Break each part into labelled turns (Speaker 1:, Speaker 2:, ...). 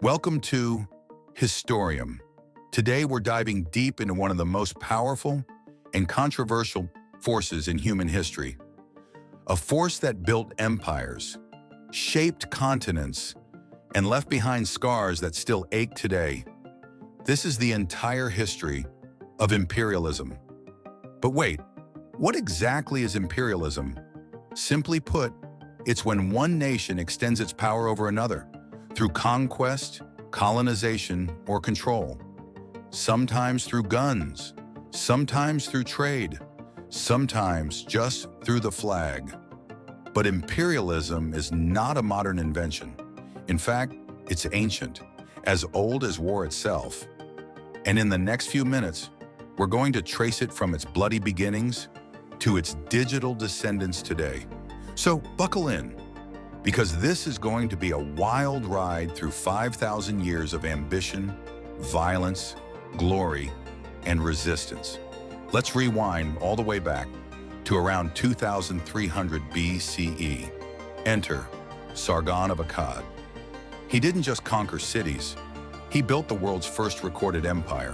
Speaker 1: Welcome to Historium. Today we're diving deep into one of the most powerful and controversial forces in human history. A force that built empires, shaped continents, and left behind scars that still ache today. This is the entire history of imperialism. But wait, what exactly is imperialism? Simply put, it's when one nation extends its power over another through conquest, colonization, or control. Sometimes through guns, sometimes through trade, sometimes just through the flag. But imperialism is not a modern invention. In fact, it's ancient, as old as war itself. And in the next few minutes, we're going to trace it from its bloody beginnings to its digital descendants today. So buckle in, because this is going to be a wild ride through 5,000 years of ambition, violence, glory, and resistance. Let's rewind all the way back to around 2300 BCE. Enter Sargon of Akkad. He didn't just conquer cities, he built the world's first recorded empire.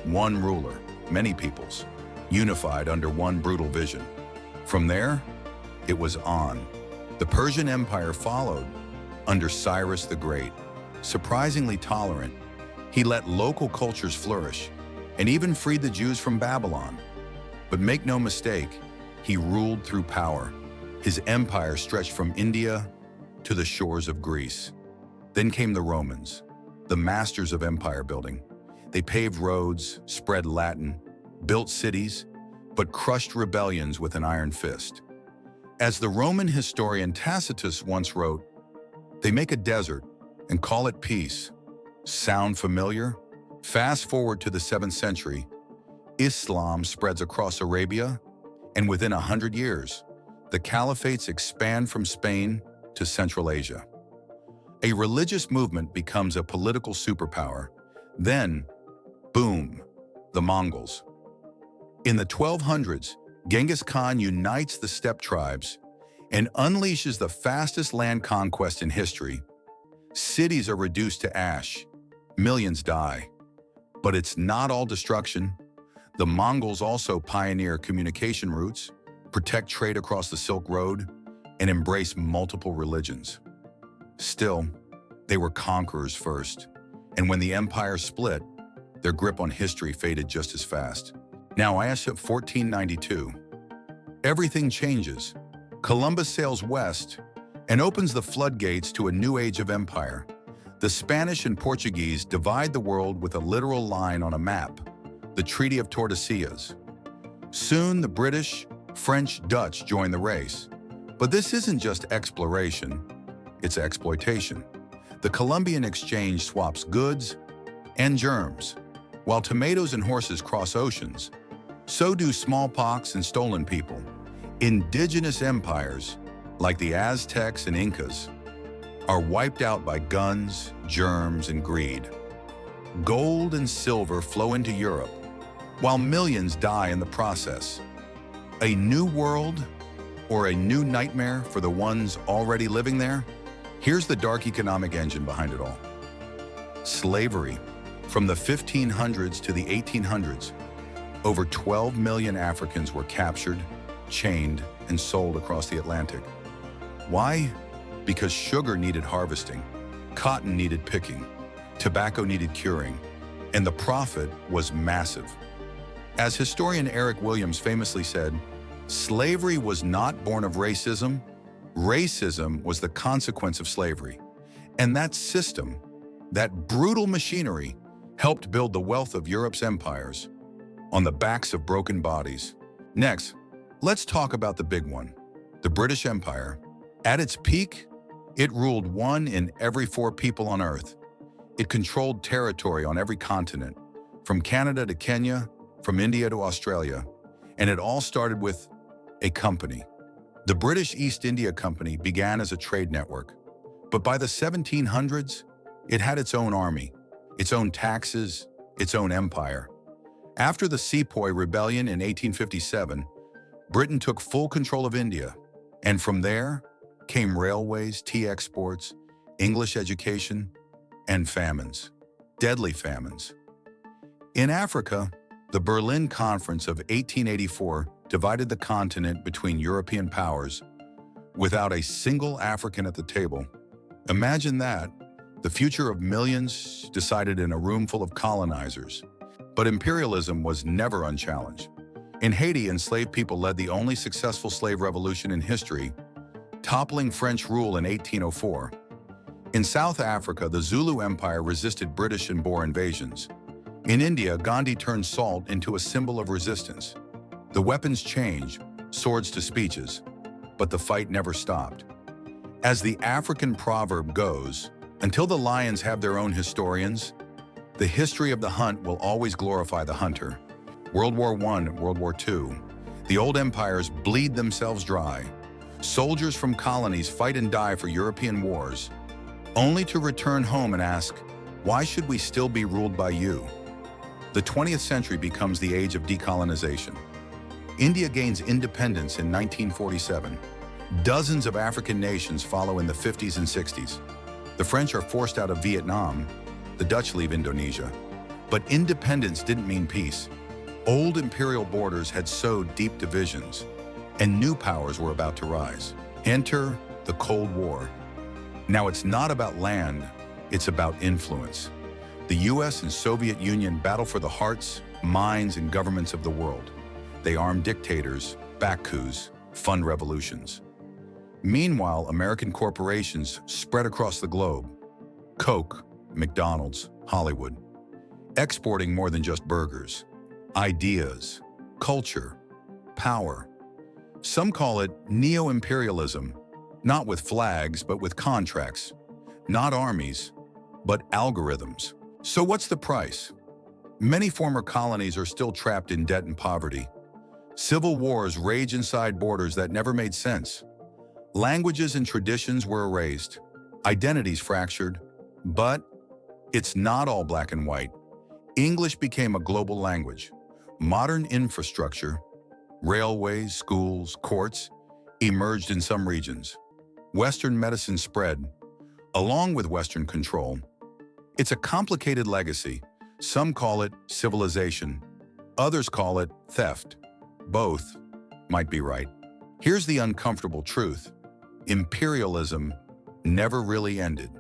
Speaker 1: One ruler, many peoples, unified under one brutal vision. From there, it was on. The Persian Empire followed under Cyrus the Great. Surprisingly tolerant, he let local cultures flourish and even freed the Jews from Babylon. But make no mistake, he ruled through power. His empire stretched from India to the shores of Greece. Then came the Romans, the masters of empire building. They paved roads, spread Latin, built cities, but crushed rebellions with an iron fist. As the Roman historian Tacitus once wrote, "They make a desert and call it peace." Sound familiar? Fast forward to the 7th century, Islam spreads across Arabia, and within 100 years, the caliphates expand from Spain to Central Asia. A religious movement becomes a political superpower. Then, boom, the Mongols. In the 1200s, Genghis Khan unites the steppe tribes and unleashes the fastest land conquest in history. Cities are reduced to ash. Millions die. But it's not all destruction. The Mongols also pioneer communication routes, protect trade across the Silk Road, and embrace multiple religions. Still, they were conquerors first. And when the empire split, their grip on history faded just as fast. Now, as of 1492, everything changes. Columbus sails west and opens the floodgates to a new age of empire. The Spanish and Portuguese divide the world with a literal line on a map, the Treaty of Tordesillas. Soon, the British, French, Dutch join the race. But this isn't just exploration, it's exploitation. The Columbian Exchange swaps goods and germs. While tomatoes and horses cross oceans, so do smallpox and stolen people. Indigenous empires, like the Aztecs and Incas, are wiped out by guns, germs, and greed. Gold and silver flow into Europe, while millions die in the process. A new world or a new nightmare for the ones already living there? Here's the dark economic engine behind it all. Slavery. From the 1500s to the 1800s, over 12 million Africans were captured, chained, and sold across the Atlantic. Why? Because sugar needed harvesting, cotton needed picking, tobacco needed curing, and the profit was massive. As historian Eric Williams famously said, slavery was not born of racism. Racism was the consequence of slavery. And that system, that brutal machinery, helped build the wealth of Europe's empires on the backs of broken bodies. Next, let's talk about the big one, the British Empire. At its peak, it ruled 1 in every 4 people on Earth. It controlled territory on every continent, from Canada to Kenya, from India to Australia, and it all started with a company. The British East India Company began as a trade network, but by the 1700s, it had its own army, its own taxes, its own empire. After the Sepoy Rebellion in 1857, Britain took full control of India, and from there came railways, tea exports, English education, and famines, deadly famines. In Africa, the Berlin Conference of 1884 divided the continent between European powers without a single African at the table. Imagine that, the future of millions decided in a room full of colonizers. But imperialism was never unchallenged. In Haiti, enslaved people led the only successful slave revolution in history, toppling French rule in 1804. In South Africa, the Zulu Empire resisted British and Boer invasions. In India, Gandhi turned salt into a symbol of resistance. The weapons changed, swords to speeches, but the fight never stopped. As the African proverb goes, until the lions have their own historians, the history of the hunt will always glorify the hunter. World War I, World War II, the old empires bleed themselves dry. Soldiers from colonies fight and die for European wars, only to return home and ask, why should we still be ruled by you? The 20th century becomes the age of decolonization. India gains independence in 1947. Dozens of African nations follow in the 50s and 60s. The French are forced out of Vietnam. The Dutch leave Indonesia. But independence didn't mean peace. Old imperial borders had sowed deep divisions, and new powers were about to rise. Enter the Cold War. Now it's not about land, it's about influence. The US and Soviet Union battle for the hearts, minds, and governments of the world. They arm dictators, back coups, fund revolutions. Meanwhile, American corporations spread across the globe. Coke, McDonald's, Hollywood. Exporting more than just burgers. Ideas, culture, power. Some call it neo-imperialism, not with flags, but with contracts. Not armies, but algorithms. So what's the price? Many former colonies are still trapped in debt and poverty. Civil wars rage inside borders that never made sense. Languages and traditions were erased, identities fractured, but it's not all black and white. English became a global language. Modern infrastructure, railways, schools, courts, emerged in some regions. Western medicine spread, along with Western control. It's a complicated legacy. Some call it civilization. Others call it theft. Both might be right. Here's the uncomfortable truth. Imperialism never really ended.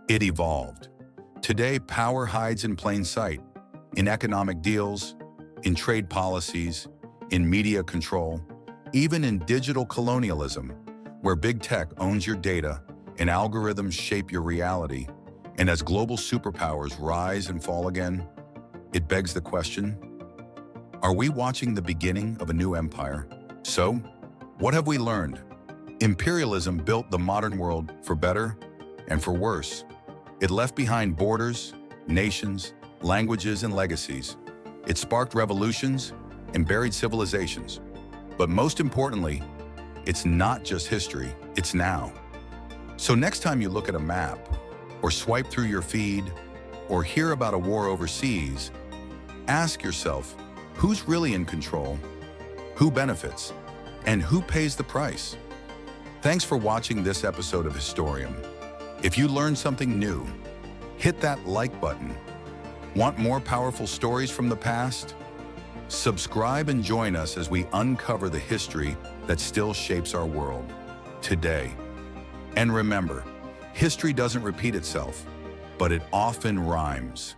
Speaker 1: It evolved. Today, power hides in plain sight, in economic deals, in trade policies, in media control, even in digital colonialism, where big tech owns your data and algorithms shape your reality. And as global superpowers rise and fall again, it begs the question, are we watching the beginning of a new empire? So, what have we learned? Imperialism built the modern world for better and for worse. It left behind borders, nations, languages, and legacies. It sparked revolutions and buried civilizations. But most importantly, it's not just history, it's now. So next time you look at a map, or swipe through your feed, or hear about a war overseas, ask yourself, who's really in control, who benefits, and who pays the price? Thanks for watching this episode of Historium. If you learned something new, hit that like button. Want more powerful stories from the past? Subscribe and join us as we uncover the history that still shapes our world today. And remember, history doesn't repeat itself, but it often rhymes.